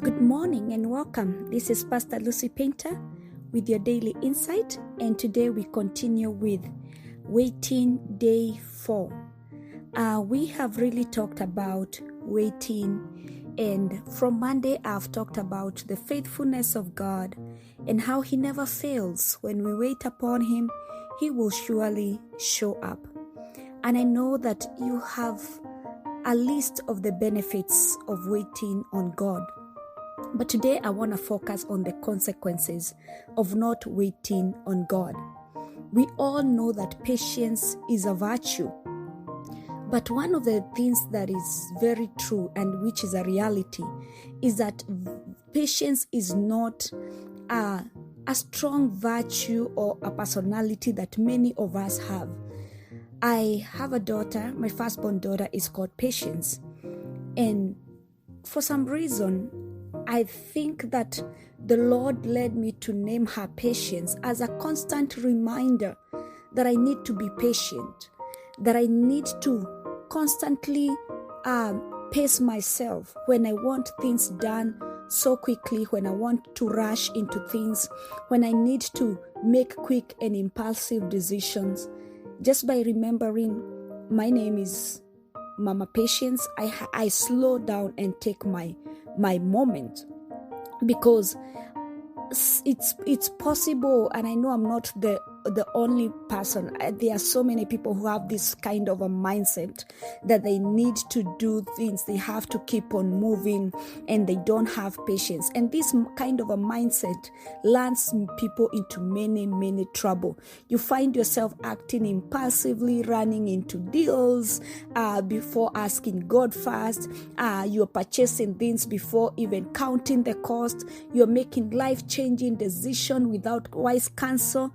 Good morning and welcome. This is Pastor Lucy Painter with your daily insight, and today we continue with waiting day 4. We have really talked about waiting, and from Monday I've talked about the faithfulness of God and how He never fails. When we wait upon Him, He will surely show up. And I know that you have a list of the benefits of waiting on God. But today I want to focus on the consequences of not waiting on God. We all know that patience is a virtue. But one of the things that is very true and which is a reality is that patience is not a strong virtue or a personality that many of us have. I have a daughter, my firstborn daughter is called Patience. And for some reason, I think that the Lord led me to name her Patience as a constant reminder that I need to be patient, that I need to constantly pace myself when I want things done so quickly, when I want to rush into things, when I need to make quick and impulsive decisions. Just by remembering my name is Mama Patience, I slow down and take my moment, because it's possible, and I know I'm not the only person. There are so many people who have this kind of a mindset that they need to do things, they have to keep on moving, and they don't have patience. And this kind of a mindset lands people into many trouble. You find yourself acting impulsively, running into deals before asking God first. You're purchasing things before even counting the cost. You're making life-changing decisions without wise counsel.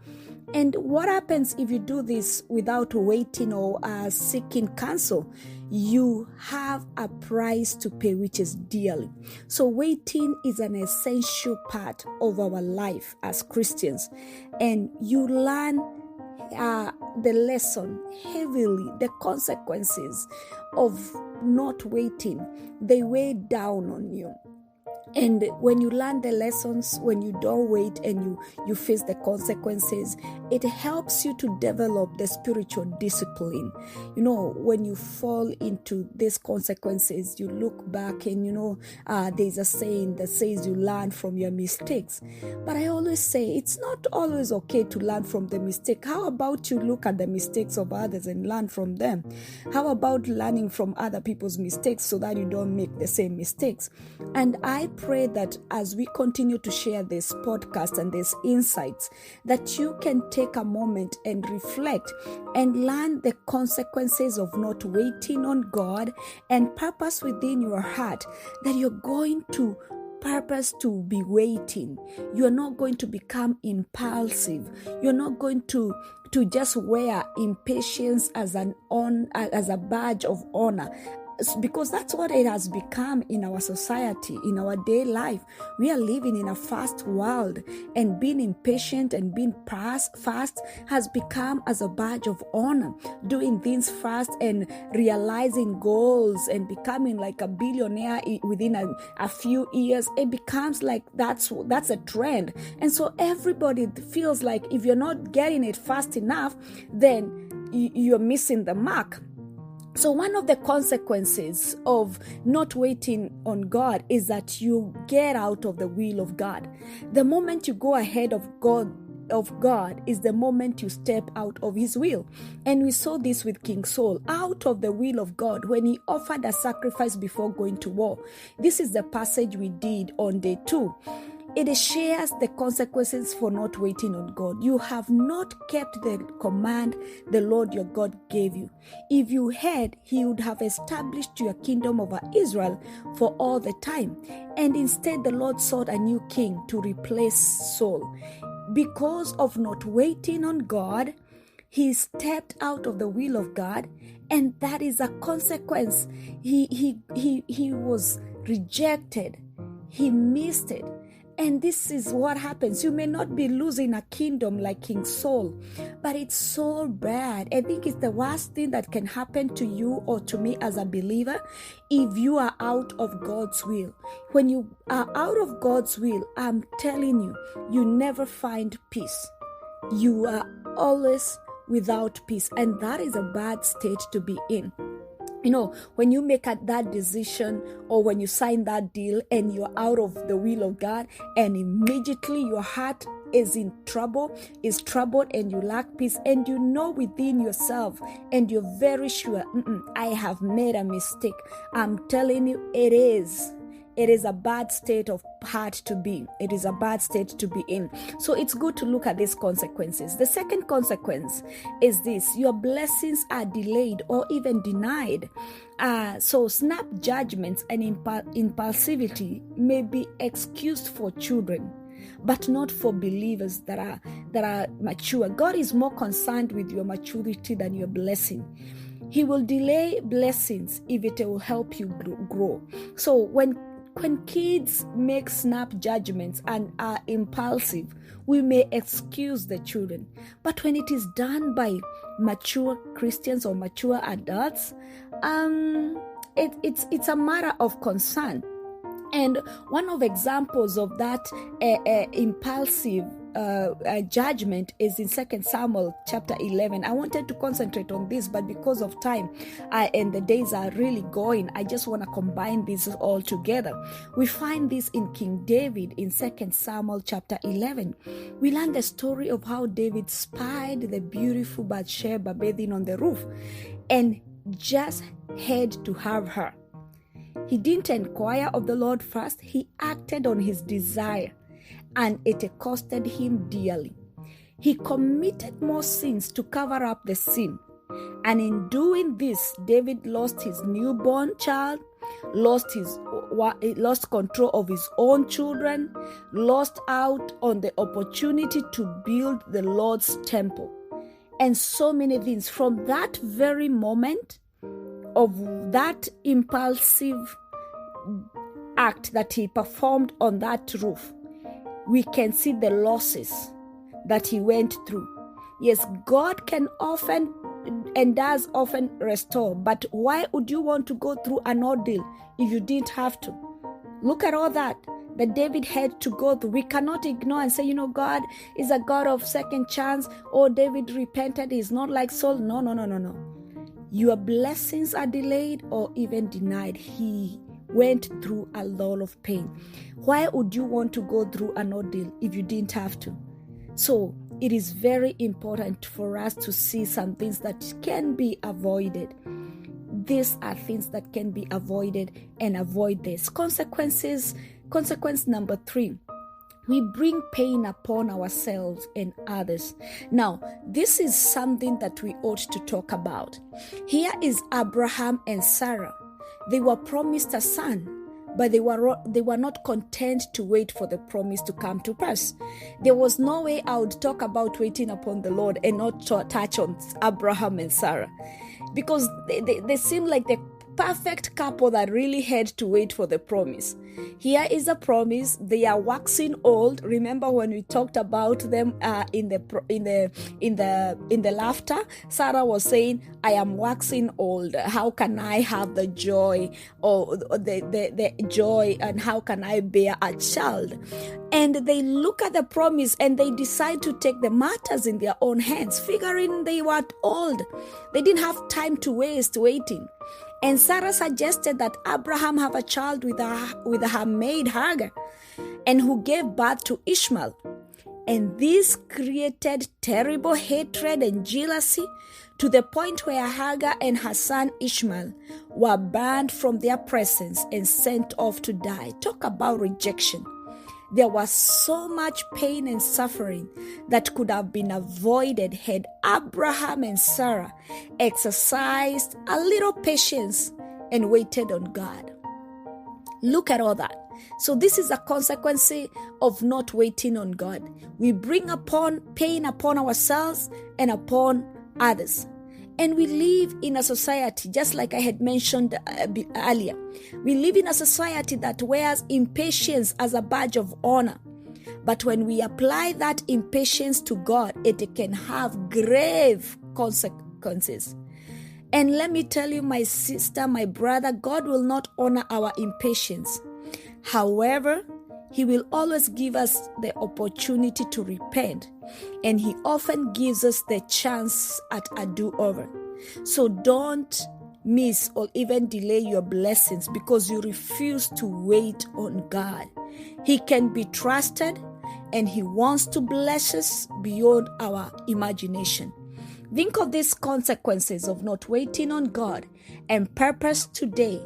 And what happens if you do this without waiting or seeking counsel? You have a price to pay, which is dearly. So waiting is an essential part of our life as Christians. And you learn the lesson heavily, the consequences of not waiting. They weigh down on you. And when you learn the lessons, when you don't wait and you face the consequences, it helps you to develop the spiritual discipline. You know, when you fall into these consequences, you look back and there's a saying that says you learn from your mistakes. But I always say it's not always okay to learn from the mistake. How about you look at the mistakes of others and learn from them? How about learning from other people's mistakes so that you don't make the same mistakes? And I pray that as we continue to share this podcast and these insights, that you can take a moment and reflect and learn the consequences of not waiting on God, and purpose within your heart that you're going to purpose to be waiting. You're not going to become impulsive. You're not going to just wear impatience as a badge of honor, because that's what it has become in our society, in our day life. We are living in a fast world, and being impatient and being fast has become as a badge of honor. Doing things fast and realizing goals and becoming like a billionaire within a few years, it becomes like that's a trend. And so everybody feels like if you're not getting it fast enough, then you're missing the mark. So one of the consequences of not waiting on God is that you get out of the will of God. The moment you go ahead of God is the moment you step out of His will. And we saw this with King Saul, out of the will of God when he offered a sacrifice before going to war. This is the passage we did on day 2. It shares the consequences for not waiting on God. You have not kept the command the Lord your God gave you. If you had, He would have established your kingdom over Israel for all the time. And instead, the Lord sought a new king to replace Saul. Because of not waiting on God, he stepped out of the will of God, and that is a consequence. He was rejected. He missed it. And this is what happens. You may not be losing a kingdom like King Saul, but it's so bad. I think it's the worst thing that can happen to you or to me as a believer if you are out of God's will. When you are out of God's will, I'm telling you, you never find peace. You are always without peace, and that is a bad state to be in. You know, when you make that decision or when you sign that deal and you're out of the will of God, and immediately your heart is troubled, and you lack peace, and you know within yourself and you're very sure, I have made a mistake. I'm telling you, it is a bad state of heart to be. It is a bad state to be in. So it's good to look at these consequences. The second consequence is this: your blessings are delayed or even denied. So snap judgments and impulsivity may be excused for children, but not for believers that are mature. God is more concerned with your maturity than your blessing. He will delay blessings if it will help you grow. So when kids make snap judgments and are impulsive, we may excuse the children. But when it is done by mature Christians or mature adults, it's a matter of concern. And one of examples of that impulsive judgment is in 2 Samuel chapter 11. I wanted to concentrate on this, but because of time and the days are really going, I just want to combine this all together. We find this in King David in 2 Samuel chapter 11. We learn the story of how David spied the beautiful Bathsheba bathing on the roof and just had to have her. He didn't inquire of the Lord first. He acted on his desire, and it costed him dearly. He committed more sins to cover up the sin. And in doing this, David lost his newborn child, lost control of his own children, lost out on the opportunity to build the Lord's temple, and so many things. From that very moment of that impulsive act that he performed on that roof, we can see the losses that he went through. Yes, God can often and does often restore, but why would you want to go through an ordeal if you didn't have to? Look at all that David had to go through. We cannot ignore and say, God is a God of second chance, or David repented, he's not like Saul. No. Your blessings are delayed or even denied. He went through a lot of pain. Why would you want to go through an ordeal if you didn't have to? So it is very important for us to see some things that can be avoided. These are things that can be avoided, and avoid this. Consequence number 3. We bring pain upon ourselves and others. Now, this is something that we ought to talk about. Here is Abraham and Sarah. They were promised a son, but they were not content to wait for the promise to come to pass. There was no way I would talk about waiting upon the Lord and not touch on Abraham and Sarah, because they seem like the perfect couple that really had to wait for the promise. Here is a promise. They are waxing old. Remember when we talked about them in the laughter? Sarah was saying, "I am waxing old. How can I have the joy or the joy, and how can I bear a child?" And they look at the promise and they decide to take the matters in their own hands, figuring they were old. They didn't have time to waste waiting. And Sarah suggested that Abraham have a child with her maid Hagar, and who gave birth to Ishmael. And this created terrible hatred and jealousy, to the point where Hagar and her son Ishmael were banned from their presence and sent off to die. Talk about rejection. There was so much pain and suffering that could have been avoided had Abraham and Sarah exercised a little patience and waited on God. Look at all that. So this is a consequence of not waiting on God. We bring upon pain upon ourselves and upon others. And we live in a society, just like I had mentioned earlier, we live in a society that wears impatience as a badge of honor. But when we apply that impatience to God, it can have grave consequences. And let me tell you, my sister, my brother, God will not honor our impatience. However, He will always give us the opportunity to repent, and He often gives us the chance at a do-over. So don't miss or even delay your blessings because you refuse to wait on God. He can be trusted, and He wants to bless us beyond our imagination. Think of these consequences of not waiting on God and purpose today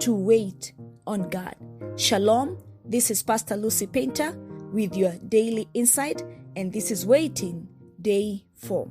to wait on God. Shalom. This is Pastor Lucy Painter with your daily insight, and this is Waiting Day 4.